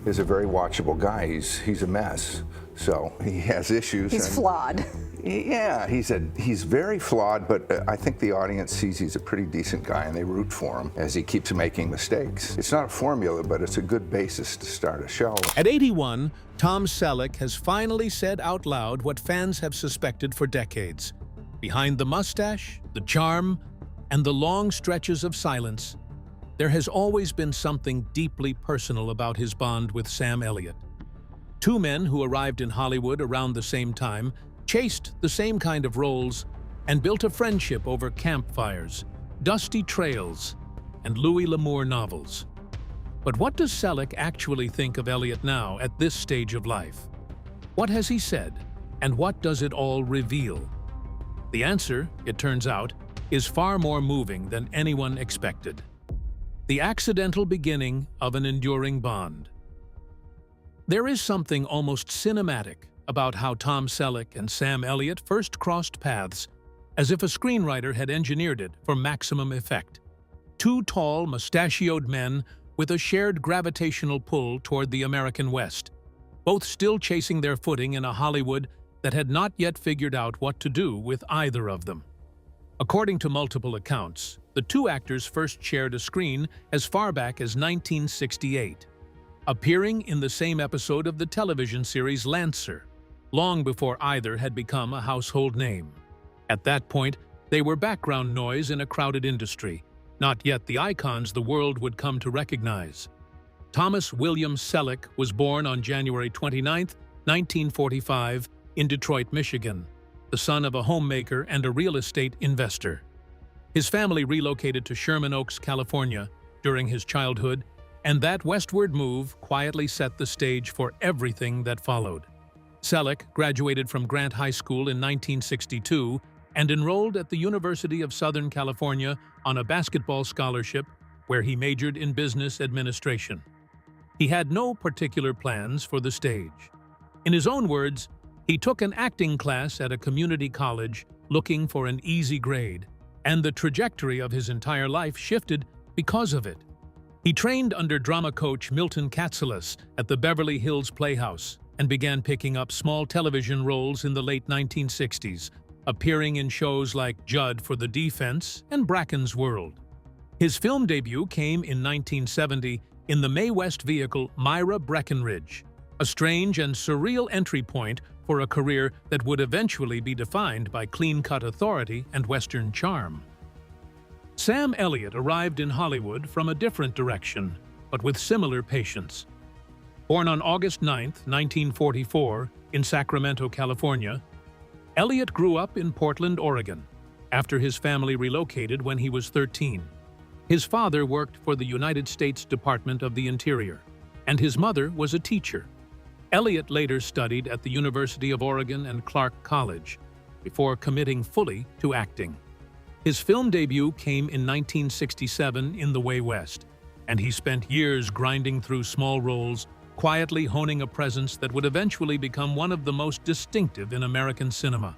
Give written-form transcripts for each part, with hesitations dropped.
is a very watchable guy. He's a mess, so he has issues. He's flawed. Yeah, he's very flawed, but I think the audience sees he's a pretty decent guy and they root for him as he keeps making mistakes. It's not a formula, but it's a good basis to start a show. At 81, Tom Selleck has finally said out loud what fans have suspected for decades. Behind the mustache, the charm, and the long stretches of silence, there has always been something deeply personal about his bond with Sam Elliott. Two men who arrived in Hollywood around the same time, chased the same kind of roles, and built a friendship over campfires, dusty trails, and Louis L'Amour novels. But what does Selleck actually think of Elliott now at this stage of life? What has he said, and what does it all reveal? The answer, it turns out, is far more moving than anyone expected. The accidental beginning of an enduring bond. There is something almost cinematic about how Tom Selleck and Sam Elliott first crossed paths, as if a screenwriter had engineered it for maximum effect. Two tall, mustachioed men with a shared gravitational pull toward the American West, both still chasing their footing in a Hollywood that had not yet figured out what to do with either of them. According to multiple accounts, the two actors first shared a screen as far back as 1968, appearing in the same episode of the television series Lancer, long before either had become a household name. At that point, they were background noise in a crowded industry, not yet the icons the world would come to recognize. Thomas William Selleck was born on January 29, 1945, in Detroit, Michigan, the son of a homemaker and a real estate investor. His family relocated to Sherman Oaks, California, during his childhood, and that westward move quietly set the stage for everything that followed. Selleck graduated from Grant High School in 1962 and enrolled at the University of Southern California on a basketball scholarship where he majored in business administration. He had no particular plans for the stage. In his own words, he took an acting class at a community college looking for an easy grade, and the trajectory of his entire life shifted because of it. He trained under drama coach Milton Katselas at the Beverly Hills Playhouse and began picking up small television roles in the late 1960s, appearing in shows like Judd for the Defense and Bracken's World. His film debut came in 1970 in the Mae West vehicle Myra Breckenridge, a strange and surreal entry point for a career that would eventually be defined by clean-cut authority and Western charm. Sam Elliott arrived in Hollywood from a different direction, but with similar patience. Born on August 9, 1944, in Sacramento, California, Elliott grew up in Portland, Oregon, after his family relocated when he was 13. His father worked for the United States Department of the Interior, and his mother was a teacher. Elliott later studied at the University of Oregon and Clark College, before committing fully to acting. His film debut came in 1967 in The Way West, and he spent years grinding through small roles, quietly honing a presence that would eventually become one of the most distinctive in American cinema.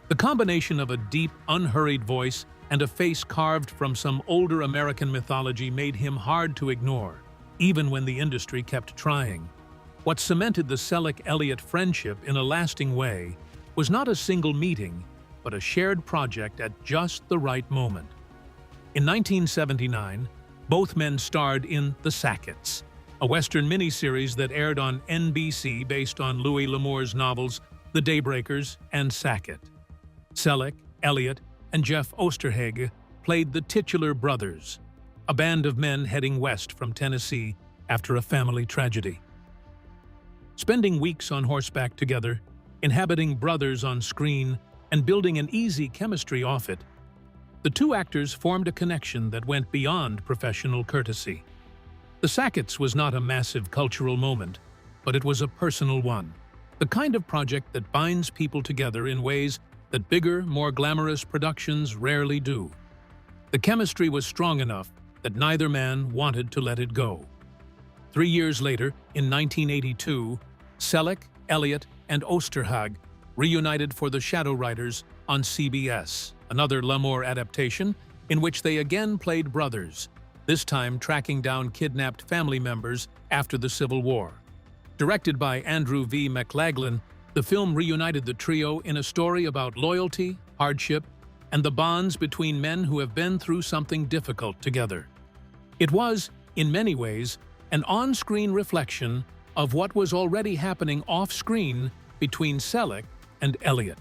The combination of a deep, unhurried voice and a face carved from some older American mythology made him hard to ignore, even when the industry kept trying. What cemented the Selleck-Elliott friendship in a lasting way was not a single meeting, but a shared project at just the right moment. In 1979, both men starred in The Sackets, a Western miniseries that aired on NBC based on Louis L'Amour's novels The Daybreakers and Sackett. Selleck, Elliott, and Jeff Osterhage played the titular brothers, a band of men heading west from Tennessee after a family tragedy. Spending weeks on horseback together, inhabiting brothers on screen, and building an easy chemistry off it, the two actors formed a connection that went beyond professional courtesy. The Sackets was not a massive cultural moment, but it was a personal one, the kind of project that binds people together in ways that bigger, more glamorous productions rarely do. The chemistry was strong enough that neither man wanted to let it go. 3 years later, in 1982, Selleck, Elliott, and Osterhage reunited for The Shadow Riders on CBS, another L'Amour adaptation in which they again played brothers, this time tracking down kidnapped family members after the Civil War. Directed by Andrew V. McLaglen, the film reunited the trio in a story about loyalty, hardship, and the bonds between men who have been through something difficult together. It was, in many ways, an on-screen reflection of what was already happening off-screen between Selleck and Elliott.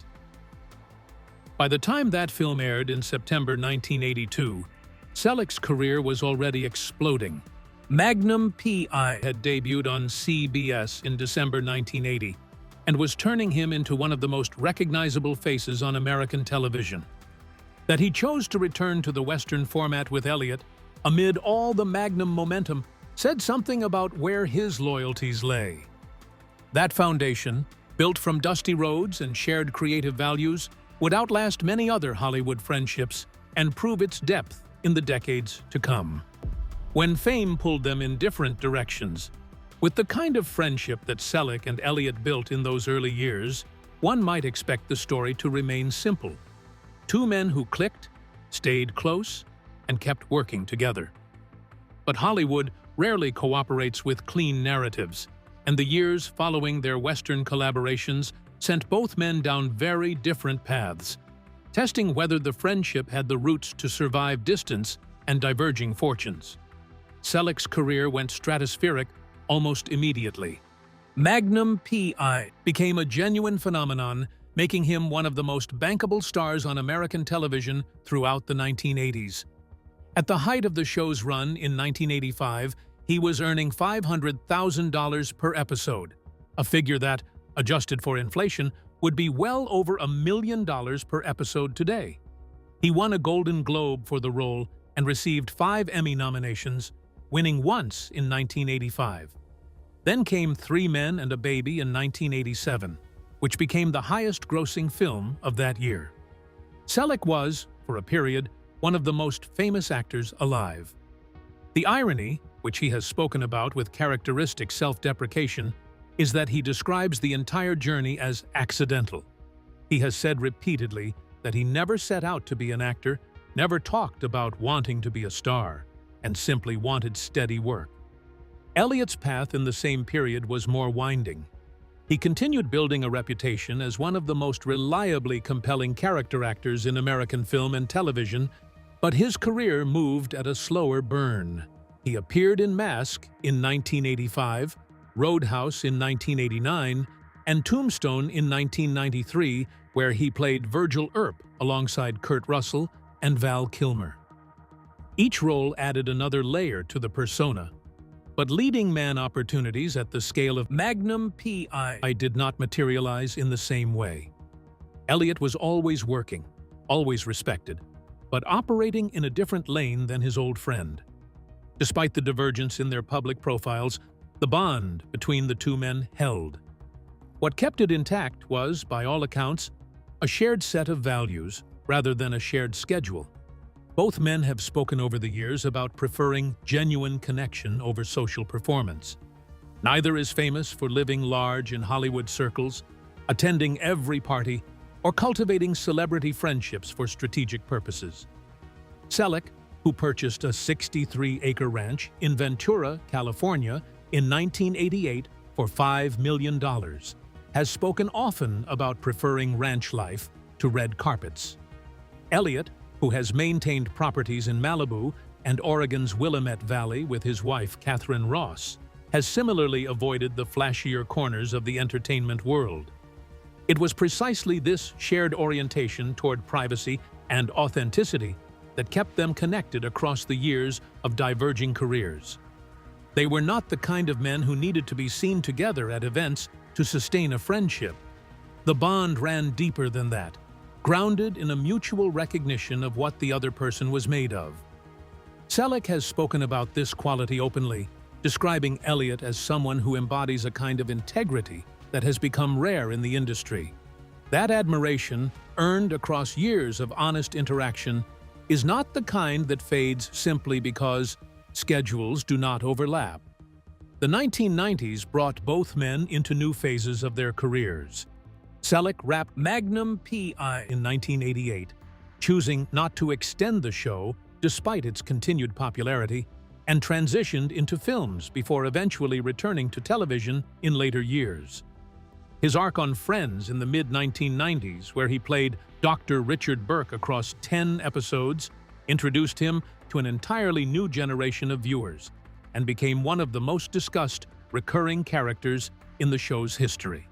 By the time that film aired in September 1982, Selleck's career was already exploding. Magnum P.I. had debuted on CBS in December 1980 and was turning him into one of the most recognizable faces on American television. That he chose to return to the Western format with Elliott, amid all the Magnum momentum, said something about where his loyalties lay. That foundation, built from dusty roads and shared creative values, would outlast many other Hollywood friendships and prove its depth in the decades to come. When fame pulled them in different directions, with the kind of friendship that Selleck and Elliott built in those early years, one might expect the story to remain simple. Two men who clicked, stayed close, and kept working together. But Hollywood rarely cooperates with clean narratives, and the years following their Western collaborations sent both men down very different paths, testing whether the friendship had the roots to survive distance and diverging fortunes. Selleck's career went stratospheric almost immediately. Magnum P.I. became a genuine phenomenon, making him one of the most bankable stars on American television throughout the 1980s. At the height of the show's run in 1985, he was earning $500,000 per episode, a figure that, adjusted for inflation, would be well over $1 million per episode today. He won a Golden Globe for the role and received 5 Emmy nominations, winning once in 1985. Then came Three Men and a Baby in 1987, which became the highest-grossing film of that year. Selleck was, for a period, one of the most famous actors alive. The irony, which he has spoken about with characteristic self-deprecation, is that he describes the entire journey as accidental. He has said repeatedly that he never set out to be an actor, never talked about wanting to be a star, and simply wanted steady work. Elliott's path in the same period was more winding. He continued building a reputation as one of the most reliably compelling character actors in American film and television, but his career moved at a slower burn. He appeared in Mask in 1985, Roadhouse in 1989, and Tombstone in 1993, where he played Virgil Earp alongside Kurt Russell and Val Kilmer. Each role added another layer to the persona, but leading man opportunities at the scale of Magnum P.I. did not materialize in the same way. Elliott was always working, always respected, but operating in a different lane than his old friend. Despite the divergence in their public profiles, the bond between the two men held. What kept it intact was, by all accounts, a shared set of values rather than a shared schedule. Both men have spoken over the years about preferring genuine connection over social performance. Neither is famous for living large in Hollywood circles, attending every party, or cultivating celebrity friendships for strategic purposes. Selleck, who purchased a 63-acre ranch in Ventura, California, in 1988 for $5 million, has spoken often about preferring ranch life to red carpets. Elliott, who has maintained properties in Malibu and Oregon's Willamette Valley with his wife Catherine Ross, has similarly avoided the flashier corners of the entertainment world. It was precisely this shared orientation toward privacy and authenticity that kept them connected across the years of diverging careers. They were not the kind of men who needed to be seen together at events to sustain a friendship. The bond ran deeper than that, grounded in a mutual recognition of what the other person was made of. Selleck has spoken about this quality openly, describing Elliott as someone who embodies a kind of integrity that has become rare in the industry. That admiration, earned across years of honest interaction, is not the kind that fades simply because schedules do not overlap. The 1990s brought both men into new phases of their careers. Selleck wrapped Magnum P.I. in 1988, choosing not to extend the show despite its continued popularity, and transitioned into films before eventually returning to television in later years. His arc on Friends in the mid-1990s, where he played Dr. Richard Burke across 10 episodes, introduced him to an entirely new generation of viewers and became one of the most discussed recurring characters in the show's history.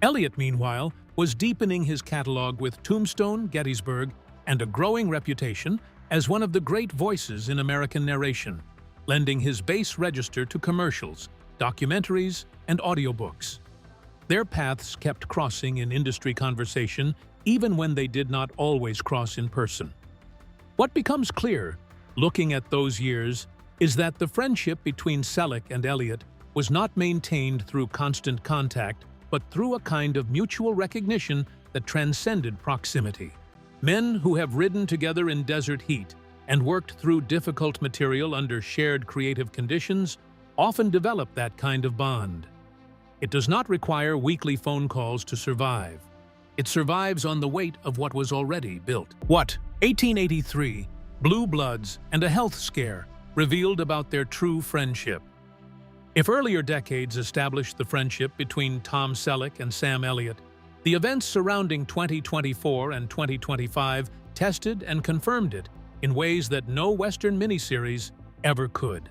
Elliott, meanwhile, was deepening his catalog with Tombstone, Gettysburg, and a growing reputation as one of the great voices in American narration, lending his bass register to commercials, documentaries, and audiobooks. Their paths kept crossing in industry conversation even when they did not always cross in person. What becomes clear, looking at those years, is that the friendship between Selleck and Elliott was not maintained through constant contact, but through a kind of mutual recognition that transcended proximity. Men who have ridden together in desert heat and worked through difficult material under shared creative conditions often develop that kind of bond. It does not require weekly phone calls to survive. It survives on the weight of what was already built. What 1883, Blue Bloods, and a health scare revealed about their true friendship. If earlier decades established the friendship between Tom Selleck and Sam Elliott, the events surrounding 2024 and 2025 tested and confirmed it in ways that no Western miniseries ever could.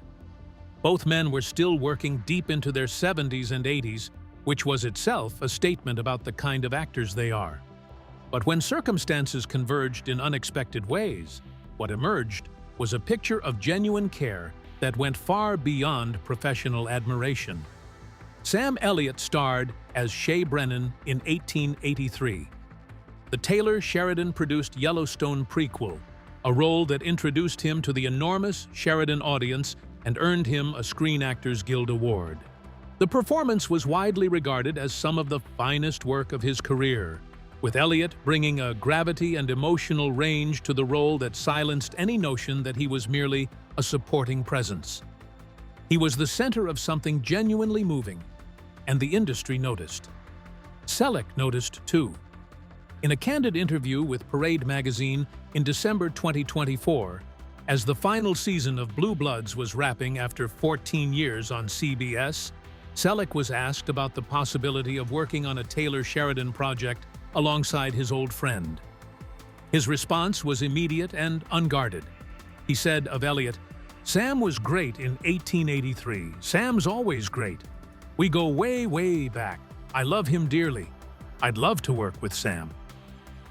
Both men were still working deep into their 70s and 80s, which was itself a statement about the kind of actors they are. But when circumstances converged in unexpected ways, what emerged was a picture of genuine care that went far beyond professional admiration. Sam Elliott starred as Shea Brennan in 1883. The Taylor Sheridan-produced Yellowstone prequel, a role that introduced him to the enormous Sheridan audience and earned him a Screen Actors Guild Award. The performance was widely regarded as some of the finest work of his career, with Elliott bringing a gravity and emotional range to the role that silenced any notion that he was merely a supporting presence. He was the center of something genuinely moving, and the industry noticed. Selleck noticed too. In a candid interview with Parade magazine in December 2024, as the final season of Blue Bloods was wrapping after 14 years on CBS, Selleck was asked about the possibility of working on a Taylor Sheridan project alongside his old friend. His response was immediate and unguarded. He said of Elliott, "Sam was great in 1883. Sam's always great. We go way, way back. I love him dearly. I'd love to work with Sam."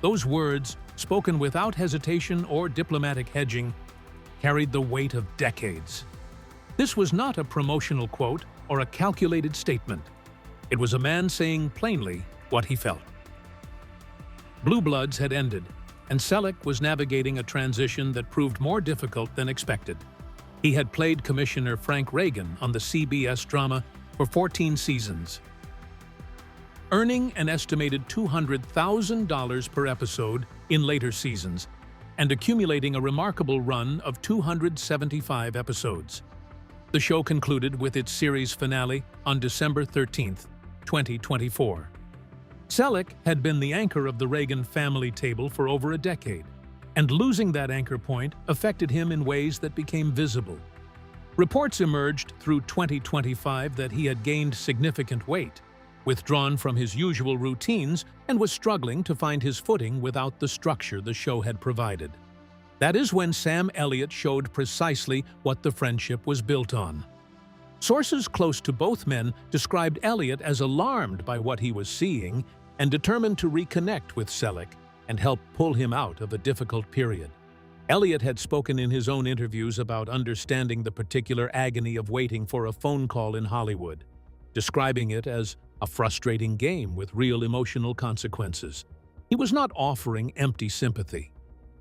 Those words, spoken without hesitation or diplomatic hedging, carried the weight of decades. This was not a promotional quote or a calculated statement. It was a man saying plainly what he felt. Blue Bloods had ended, and Selleck was navigating a transition that proved more difficult than expected. He had played Commissioner Frank Reagan on the CBS drama for 14 seasons, earning an estimated $200,000 per episode in later seasons and accumulating a remarkable run of 275 episodes. The show concluded with its series finale on December 13, 2024. Selleck had been the anchor of the Reagan family table for over a decade, and losing that anchor point affected him in ways that became visible. Reports emerged through 2025 that he had gained significant weight, withdrawn from his usual routines, and was struggling to find his footing without the structure the show had provided. That is when Sam Elliott showed precisely what the friendship was built on. Sources close to both men described Elliott as alarmed by what he was seeing and determined to reconnect with Selleck and help pull him out of a difficult period. Elliott had spoken in his own interviews about understanding the particular agony of waiting for a phone call in Hollywood, describing it as a frustrating game with real emotional consequences. He was not offering empty sympathy.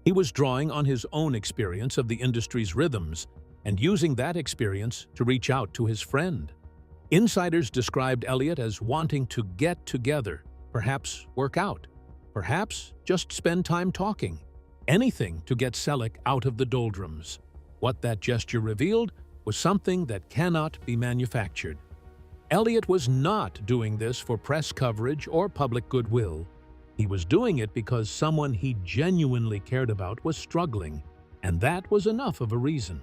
He was drawing on his own experience of the industry's rhythms and using that experience to reach out to his friend. Insiders described Elliott as wanting to get together, perhaps work out, perhaps just spend time talking, anything to get Selleck out of the doldrums. What that gesture revealed was something that cannot be manufactured. Elliott was not doing this for press coverage or public goodwill. He was doing it because someone he genuinely cared about was struggling, and that was enough of a reason.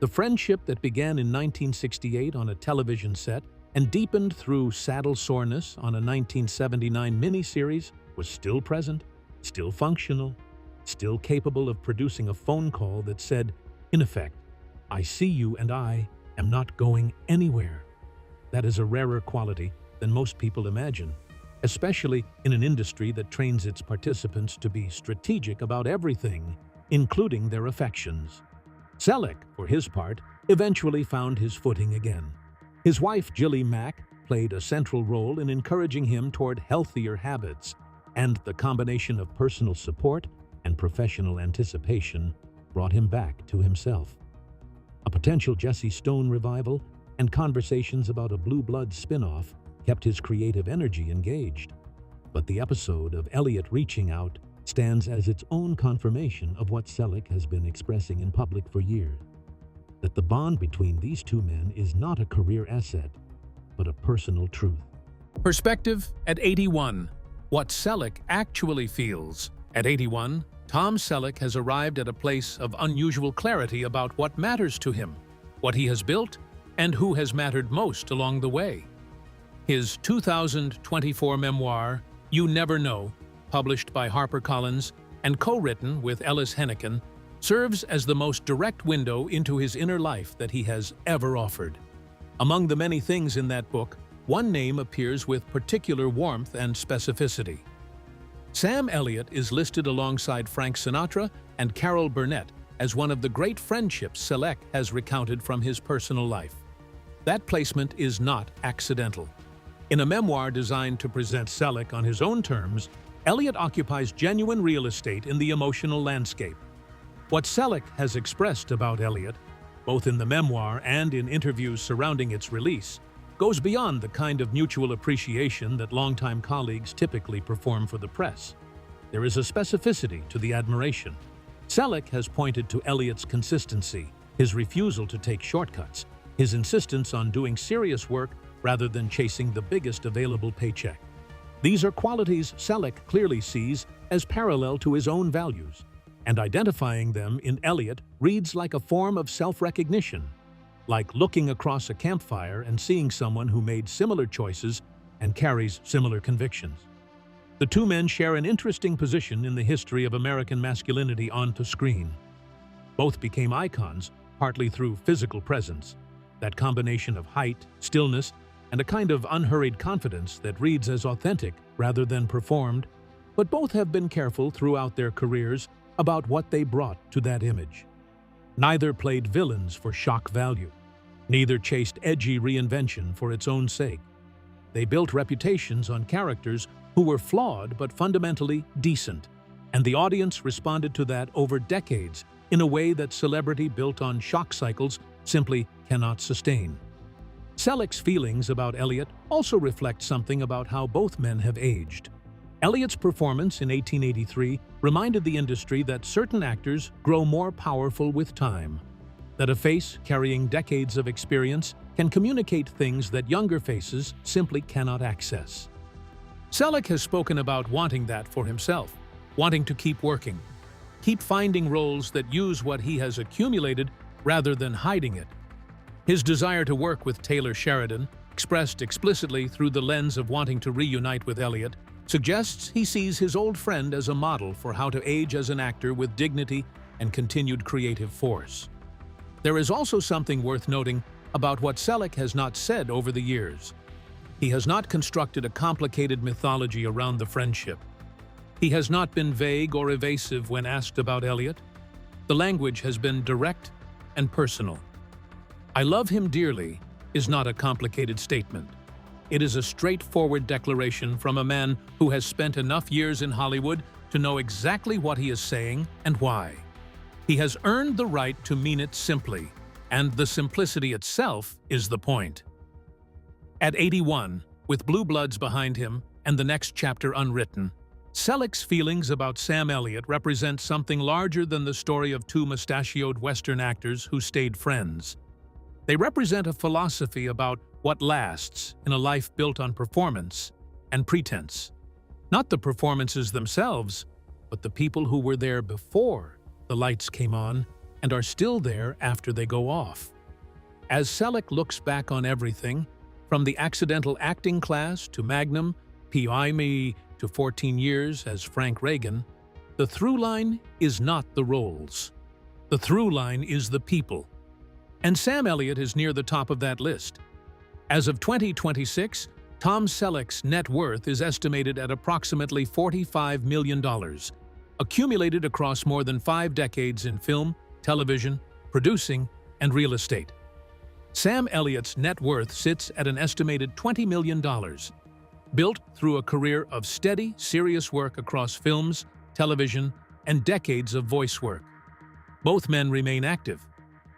The friendship that began in 1968 on a television set and deepened through saddle soreness on a 1979 miniseries was still present, still functional, still capable of producing a phone call that said, in effect, "I see you and I am not going anywhere." That is a rarer quality than most people imagine, especially in an industry that trains its participants to be strategic about everything, including their affections. Selleck, for his part, eventually found his footing again. His wife, Jilly Mack, played a central role in encouraging him toward healthier habits, and the combination of personal support and professional anticipation brought him back to himself. A potential Jesse Stone revival and conversations about a Blue Bloods spin-off kept his creative energy engaged. But the episode of Elliott reaching out stands as its own confirmation of what Selleck has been expressing in public for years, that the bond between these two men is not a career asset, but a personal truth. Perspective at 81. What Selleck actually feels. At 81, Tom Selleck has arrived at a place of unusual clarity about what matters to him, what he has built, and who has mattered most along the way. His 2024 memoir, You Never Know, published by HarperCollins and co-written with Ellis Hennigan, serves as the most direct window into his inner life that he has ever offered. Among the many things in that book, one name appears with particular warmth and specificity. Sam Elliott is listed alongside Frank Sinatra and Carol Burnett as one of the great friendships Selleck has recounted from his personal life. That placement is not accidental. In a memoir designed to present Selleck on his own terms, Elliott occupies genuine real estate in the emotional landscape. What Selleck has expressed about Elliott, both in the memoir and in interviews surrounding its release, goes beyond the kind of mutual appreciation that longtime colleagues typically perform for the press. There is a specificity to the admiration. Selleck has pointed to Elliott's consistency, his refusal to take shortcuts, his insistence on doing serious work rather than chasing the biggest available paycheck. These are qualities Selleck clearly sees as parallel to his own values, and identifying them in Elliott reads like a form of self-recognition, like looking across a campfire and seeing someone who made similar choices and carries similar convictions. The two men share an interesting position in the history of American masculinity onto screen. Both became icons, partly through physical presence, that combination of height, stillness, and a kind of unhurried confidence that reads as authentic rather than performed, but both have been careful throughout their careers about what they brought to that image. Neither played villains for shock value. Neither chased edgy reinvention for its own sake. They built reputations on characters who were flawed but fundamentally decent, and the audience responded to that over decades in a way that celebrity built on shock cycles simply cannot sustain. Selleck's feelings about Elliott also reflect something about how both men have aged. Elliott's performance in 1883 reminded the industry that certain actors grow more powerful with time, that a face carrying decades of experience can communicate things that younger faces simply cannot access. Selleck has spoken about wanting that for himself, wanting to keep working, keep finding roles that use what he has accumulated rather than hiding it. His desire to work with Taylor Sheridan, expressed explicitly through the lens of wanting to reunite with Elliott, suggests he sees his old friend as a model for how to age as an actor with dignity and continued creative force. There is also something worth noting about what Selleck has not said over the years. He has not constructed a complicated mythology around the friendship. He has not been vague or evasive when asked about Elliott. The language has been direct and personal. "I love him dearly" is not a complicated statement. It is a straightforward declaration from a man who has spent enough years in Hollywood to know exactly what he is saying and why. He has earned the right to mean it simply, and the simplicity itself is the point. At 81, with Blue Bloods behind him and the next chapter unwritten, Selleck's feelings about Sam Elliott represent something larger than the story of two mustachioed Western actors who stayed friends. They represent a philosophy about what lasts in a life built on performance and pretense. Not the performances themselves, but the people who were there before the lights came on and are still there after they go off. As Selleck looks back on everything, from the accidental acting class to Magnum, P.I. Me to 14 years as Frank Reagan, the through line is not the roles. The through line is the people. And Sam Elliott is near the top of that list. As of 2026, Tom Selleck's net worth is estimated at approximately $45 million, accumulated across more than 5 decades in film, television, producing, and real estate. Sam Elliott's net worth sits at an estimated $20 million, built through a career of steady, serious work across films, television, and decades of voice work. Both men remain active.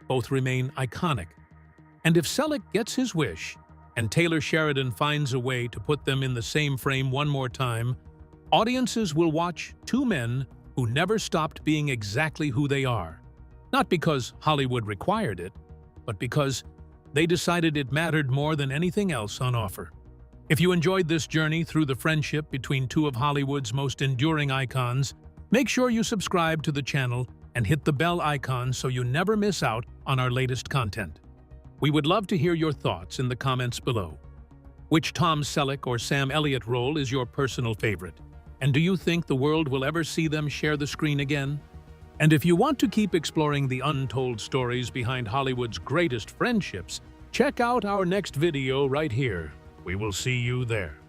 Both remain iconic. And if Selleck gets his wish, and Taylor Sheridan finds a way to put them in the same frame one more time, audiences will watch two men who never stopped being exactly who they are. Not because Hollywood required it, but because they decided it mattered more than anything else on offer. If you enjoyed this journey through the friendship between two of Hollywood's most enduring icons, make sure you subscribe to the channel and hit the bell icon so you never miss out on our latest content. We would love to hear your thoughts in the comments below. Which Tom Selleck or Sam Elliott role is your personal favorite? And do you think the world will ever see them share the screen again? And if you want to keep exploring the untold stories behind Hollywood's greatest friendships, check out our next video right here. We will see you there.